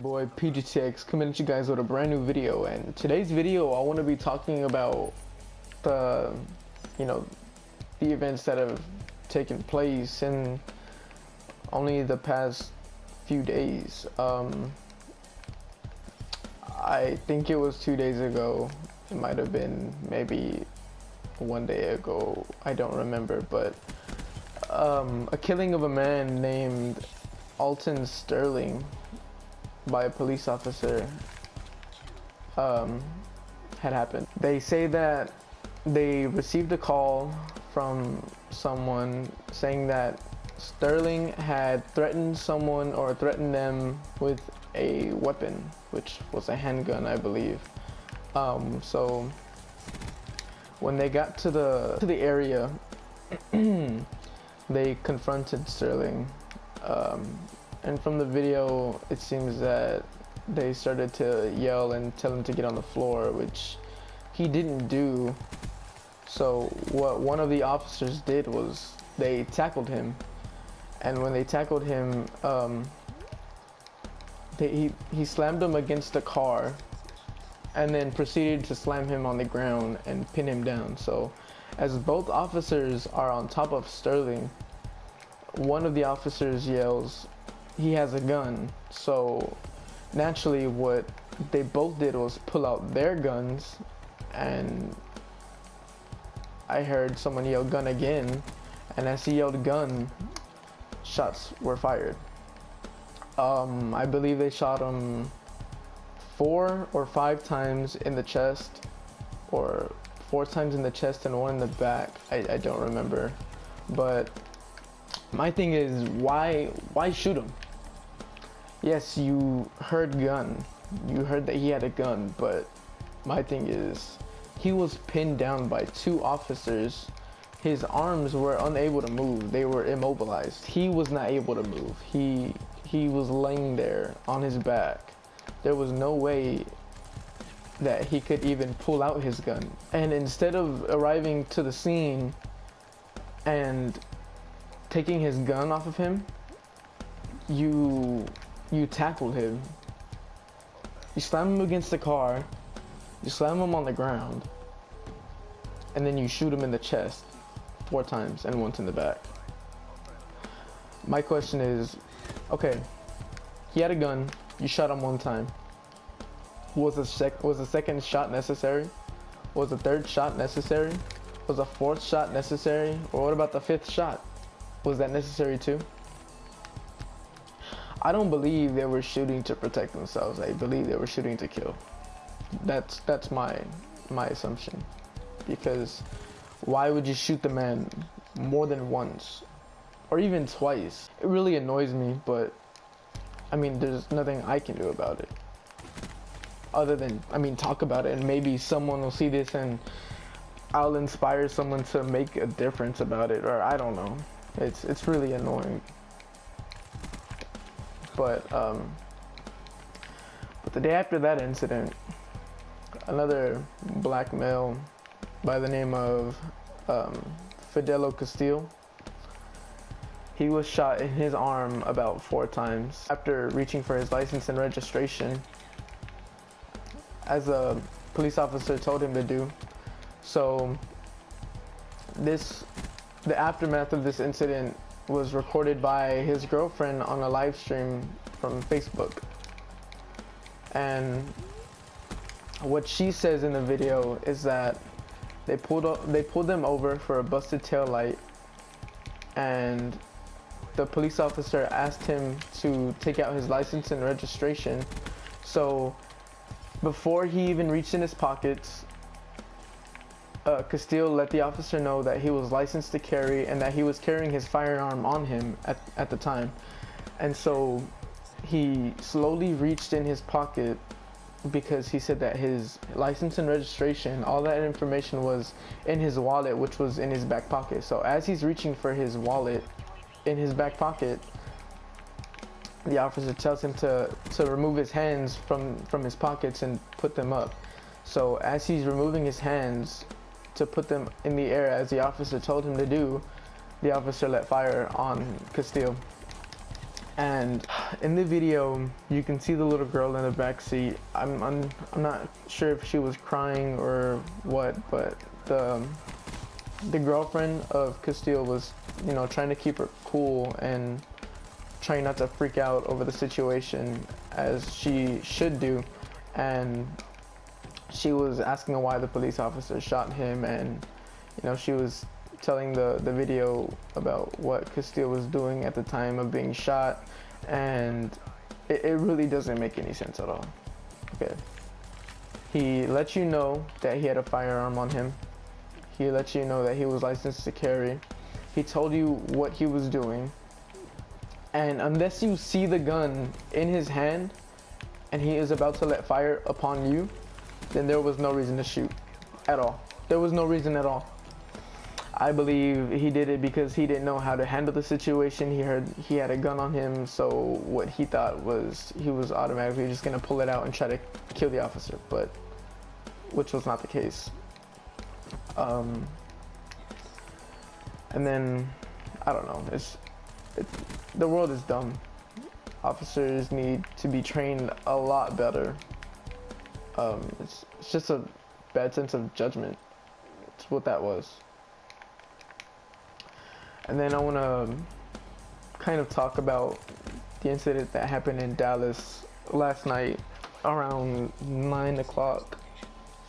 boy PGTX coming at you guys with a brand new video, and today's video I want to be talking about the the events that have taken place in only the past few days. I think it was 2 days ago. It might have been maybe 1 day ago, I don't remember, but a killing of a man named Alton Sterling by a police officer had happened. They say that they received a call from someone saying that Sterling had threatened someone or threatened them with a weapon, which was a handgun, I believe. So when they got to the area, they confronted Sterling. And from the video, it seems that they started to yell and tell him to get on the floor, which he didn't do. So what one of the officers did was they tackled him. And when they tackled him, he slammed him against the car and then proceeded to slam him on the ground and pin him down. So as both officers are on top of Sterling, one of the officers yells, "He has a gun." So naturally what they both did was pull out their guns, and I heard someone yell "gun" again, and as he yelled "gun," shots were fired. I believe they shot him 4 or 5 times in the chest, or 4 times in the chest and 1 in the back. I don't remember, but my thing is, why shoot him? Yes, you heard gun, you heard that he had a gun, but my thing is, he was pinned down by 2 officers. His arms were unable to move, they were immobilized. He was not able to move. He was laying there on his back. There was no way that he could even pull out his gun. And instead of arriving to the scene and taking his gun off of him, you tackled him. You slam him against the car, you slam him on the ground, and then you shoot him in the chest 4 times and once in the back. My question is, okay, he had a gun, you shot him 1 time. Was the second shot necessary? Was the 3rd shot necessary? Was the 4th shot necessary? Or what about the 5th shot? Was that necessary too? I don't believe they were shooting to protect themselves. I believe they were shooting to kill. That's my assumption. Because why would you shoot the man more than once or even twice? It really annoys me, but I mean, there's nothing I can do about it other than, I mean, talk about it, and maybe someone will see this and I'll inspire someone to make a difference about it, or I don't know. It's really annoying. But the day after that incident, another black male by the name of Fidelio Castillo, he was shot in his arm about 4 times after reaching for his license and registration, as a police officer told him to do. So the aftermath of this incident was recorded by his girlfriend on a live stream from Facebook. And what she says in the video is that they pulled them over for a busted tail light, and the police officer asked him to take out his license and registration. So before he even reached in his pockets, Castillo let the officer know that he was licensed to carry and that he was carrying his firearm on him at the time. And so he slowly reached in his pocket, because he said that his license and registration, all that information was in his wallet, which was in his back pocket. So as he's reaching for his wallet in his back pocket, the officer tells him to remove his hands from his pockets and put them up. So as he's removing his hands to put them in the air, as the officer told him to do, the officer let fire on Castillo. And in the video, you can see the little girl in the back seat. I'm not sure if she was crying or what, but the girlfriend of Castillo was, you know, trying to keep her cool and trying not to freak out over the situation as she should do. And she was asking why the police officer shot him, and you know, she was telling the video about what Castillo was doing at the time of being shot, and it really doesn't make any sense at all. Okay, he let you know that he had a firearm on him. He let you know that he was licensed to carry. He told you what he was doing, and unless you see the gun in his hand and he is about to let fire upon you, then there was no reason to shoot at all. There was no reason at all. I believe he did it because he didn't know how to handle the situation. He heard he had a gun on him, so what he thought was he was automatically just gonna pull it out and try to kill the officer, but which was not the case. And then I don't know. It's the world is dumb. Officers need to be trained a lot better. It's just a bad sense of judgment. It's what that was. And then I want to kind of talk about the incident that happened in Dallas last night around 9 o'clock.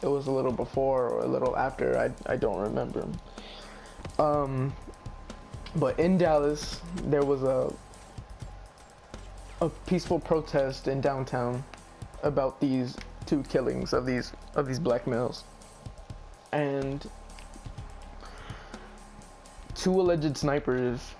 It was a little before or a little after, I don't remember. But in Dallas, there was a peaceful protest in downtown about these two killings of these black males, and two alleged snipers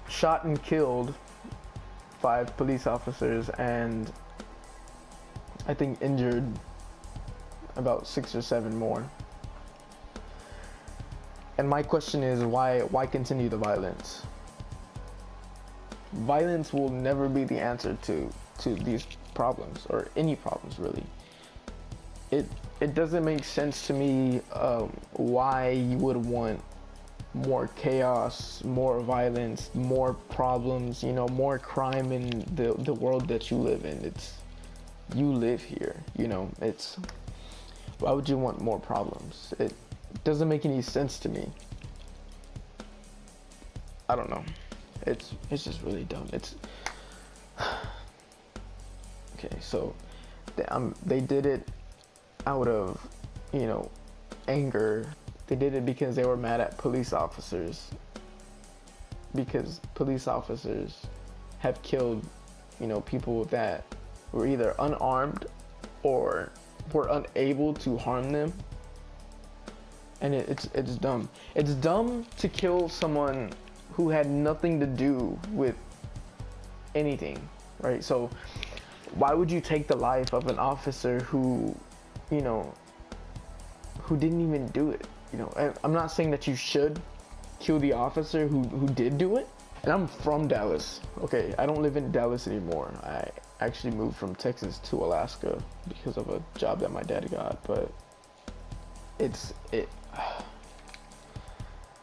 shot and killed 5 police officers, and I think injured about 6 or 7 more. And my question is, why continue the violence? Violence will never be the answer to these problems, or any problems really. It doesn't make sense to me why you would want more chaos, more violence, more problems, you know, more crime in the world that you live in. You live here, you know. Why would you want more problems? It doesn't make any sense to me. I don't know. It's just really dumb. Okay, so they did it out of, you know, anger. They did it because they were mad at police officers, because police officers have killed, you know, people that were either unarmed or were unable to harm them. And it's dumb. It's dumb to kill someone who had nothing to do with anything, right? So why would you take the life of an officer who, you know, who didn't even do it? You know, I'm not saying that you should kill the officer who did do it. And I'm from Dallas. Okay, I don't live in Dallas anymore. I actually moved from Texas to Alaska because of a job that my dad got. But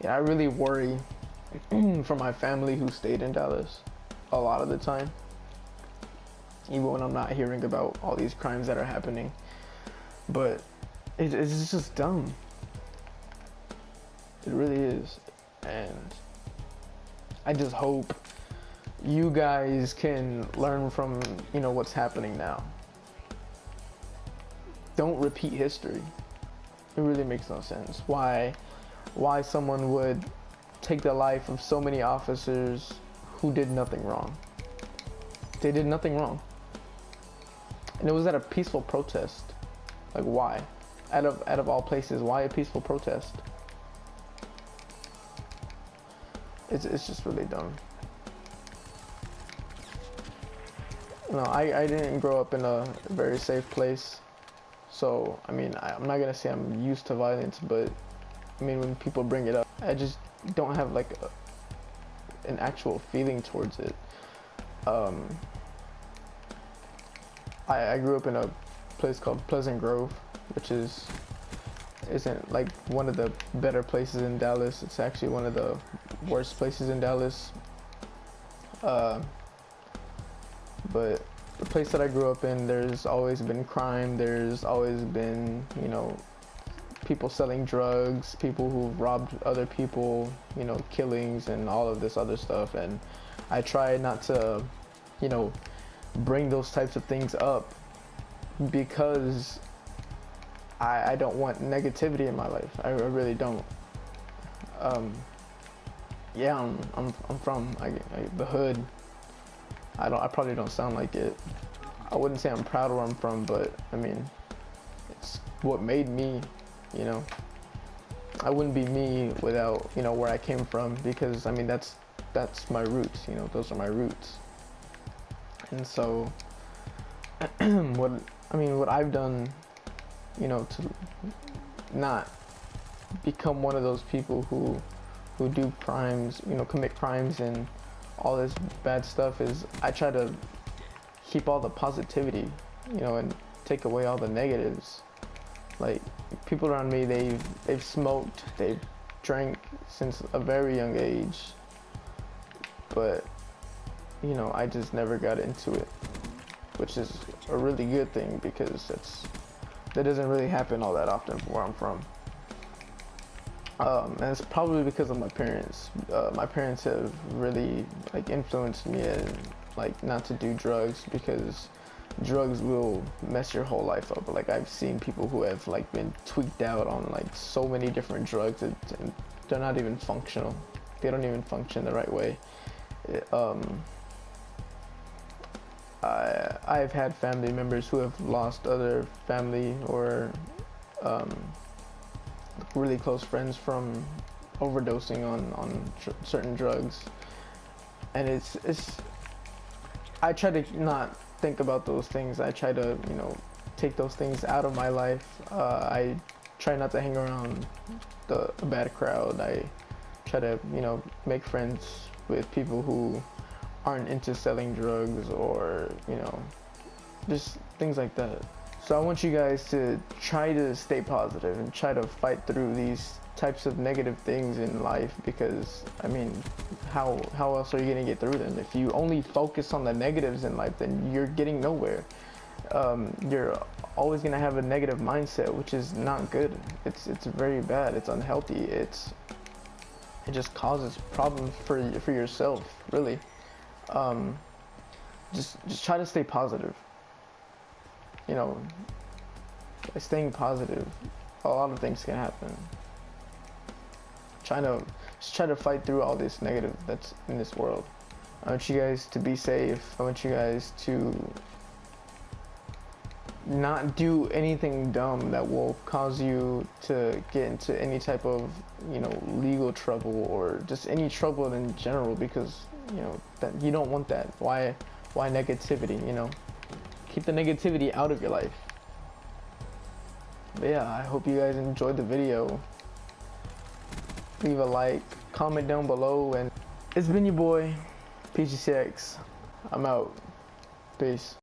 yeah, I really worry for my family who stayed in Dallas a lot of the time, even when I'm not hearing about all these crimes that are happening. But it's just dumb. It really is. And I just hope you guys can learn from, you know, what's happening now. Don't repeat history. It really makes no sense. Why someone would take the life of so many officers who did nothing wrong. They did nothing wrong. And it was at a peaceful protest. Like, why? Out of all places, why a peaceful protest? It's just really dumb. No, I didn't grow up in a very safe place. So, I mean, I'm not gonna say I'm used to violence, but I mean, when people bring it up, I just don't have like an actual feeling towards it. I grew up in a place called Pleasant Grove, which isn't like one of the better places in Dallas. It's actually one of the worst places in Dallas. But the place that I grew up in, there's always been crime. There's always been, people selling drugs, people who robbed other people, killings and all of this other stuff. And I try not to, bring those types of things up because I don't want negativity in my life. I really don't. Yeah, I'm from the hood. I probably don't sound like it. I wouldn't say I'm proud of where I'm from, but I mean, it's what made me, I wouldn't be me without, where I came from, because I mean, that's my roots, those are my roots. And so, what I've done, to not become one of those people who do crimes, commit crimes and all this bad stuff, is I try to keep all the positivity, and take away all the negatives. Like, people around me, they've smoked, they've drank since a very young age, but I just never got into it, which is a really good thing, because that doesn't really happen all that often where I'm from. And it's probably because of my parents. My parents have really influenced me and not to do drugs, because drugs will mess your whole life up. Like, I've seen people who have been tweaked out on so many different drugs that they're not even functional. They don't even function the right way. I've had family members who have lost other family or really close friends from overdosing on certain drugs, and it's I try to not think about those things. I try to take those things out of my life. I try not to hang around the bad crowd. I try to make friends with people who aren't into selling drugs, or just things like that. So I want you guys to try to stay positive and try to fight through these types of negative things in life, because I mean, how else are you gonna get through them? If you only focus on the negatives in life, then you're getting nowhere. You're always gonna have a negative mindset, which is not good. It's very bad. It's unhealthy. It just causes problems for yourself, really. Just try to stay positive. By staying positive, a lot of things can happen. Just try to fight through all this negative that's in this world. I want you guys to be safe. I want you guys to not do anything dumb that will cause you to get into any type of legal trouble, or just any trouble in general, because that you don't want that. Why negativity? Keep the negativity out of your life. But yeah, I hope you guys enjoyed the video. Leave a like, comment down below, and it's been your boy PGCX. I'm out. Peace.